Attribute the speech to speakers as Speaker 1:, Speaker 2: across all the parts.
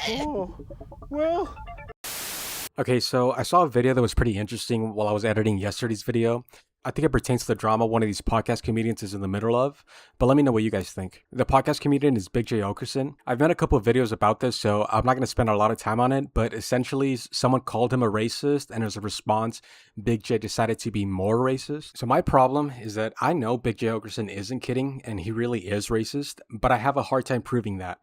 Speaker 1: Oh, well. Okay, so I saw a video that was pretty interesting while I was editing yesterday's video. I think it pertains to the drama one of these podcast comedians is in the middle of, but let me know what you guys think. The podcast comedian is Big Jay Oakerson. I've made a couple of videos about this, so I'm not going to spend a lot of time on it, but essentially someone called him a racist, and as a response, Big Jay decided to be more racist. So my problem is that I know Big Jay Oakerson isn't kidding, and he really is racist, but I have a hard time proving that.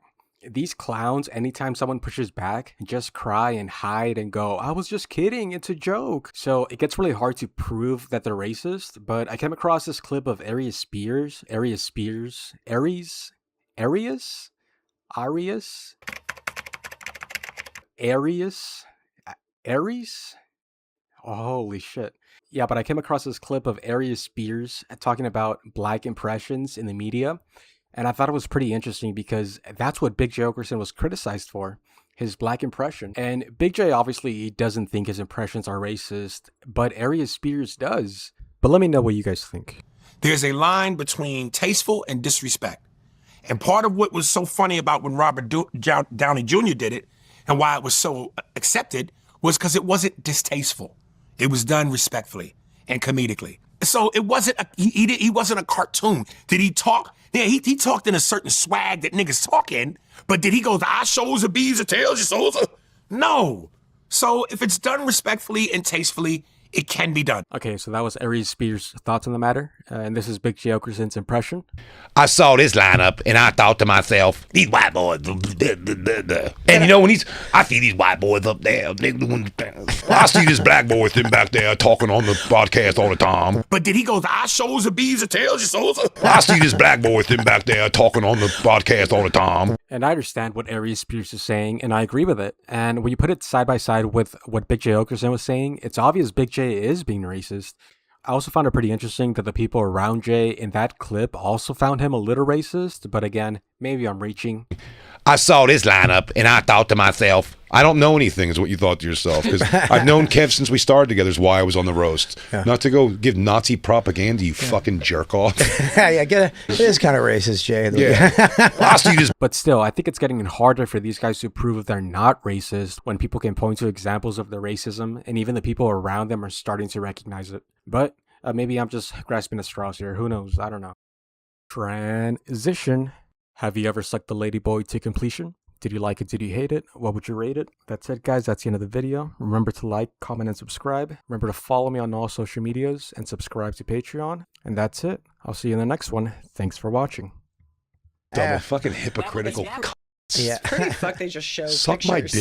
Speaker 1: These clowns, anytime someone pushes back, just cry and hide and go, I was just kidding, it's a joke. So it gets really hard to prove that they're racist, but I came across this clip of Aries Spears, Aries, Aries? Oh, holy shit. Yeah, but I came across this clip of Aries Spears talking about black impressions in the media. And I thought it was pretty interesting because that's what Big Jay Oakerson was criticized for, his black impression. And Big Jay obviously doesn't think his impressions are racist, but Aries Spears does. But let me know what you guys think.
Speaker 2: There's a line between tasteful and disrespect. And part of what was so funny about when Robert Downey Jr. did it and why it was so accepted was because it wasn't distasteful. It was done respectfully and comedically. So it wasn't, he wasn't a cartoon. Did he talk? Yeah, he talked in a certain swag that niggas talk in, but did he go, the eye shows the B's or tails your souls? No. So if it's done respectfully and tastefully, it can be done.
Speaker 1: Okay, so that was Aries Spears' thoughts on the matter, and this is Big Jay Oakerson's impression.
Speaker 3: I saw this lineup, and I thought to myself, these white boys, and you know, I see these white boys up there, I see this black boy sitting back there talking on the podcast all the time.
Speaker 2: But did he go, the eye shows the B's or tails your souls?
Speaker 3: I see this black boy sitting back there talking on the podcast all the time.
Speaker 1: And I understand what Aries Spears is saying, and I agree with it. And when you put it side by side with what Big Jay Oakerson was saying, it's obvious Big Jay is being racist. I also found it pretty interesting that the people around Jay in that clip also found him a little racist, but again, maybe I'm reaching.
Speaker 3: I saw this lineup, and I thought to myself, I don't know anything is what you thought to yourself, because I've known Kev since we started together is why I was on the roast. Yeah. Not to go give Nazi propaganda, you fucking jerk off.
Speaker 4: It is kind of racist, Jay.
Speaker 3: Yeah.
Speaker 1: But still, I think it's getting harder for these guys to prove they're not racist when people can point to examples of their racism, and even the people around them are starting to recognize it. But maybe I'm just grasping at straws here. Who knows? I don't know. Transition. Have you ever sucked the ladyboy to completion? Did you like it? Did you hate it? What would you rate it? That's it, guys. That's the end of the video. Remember to like, comment, and subscribe. Remember to follow me on all social medias and subscribe to Patreon. And that's it. I'll see you in the next one. Thanks for watching.
Speaker 3: Double fucking hypocritical.
Speaker 4: Yeah.
Speaker 5: Pretty fuck. They just show
Speaker 3: Suck
Speaker 5: pictures.
Speaker 3: my dick.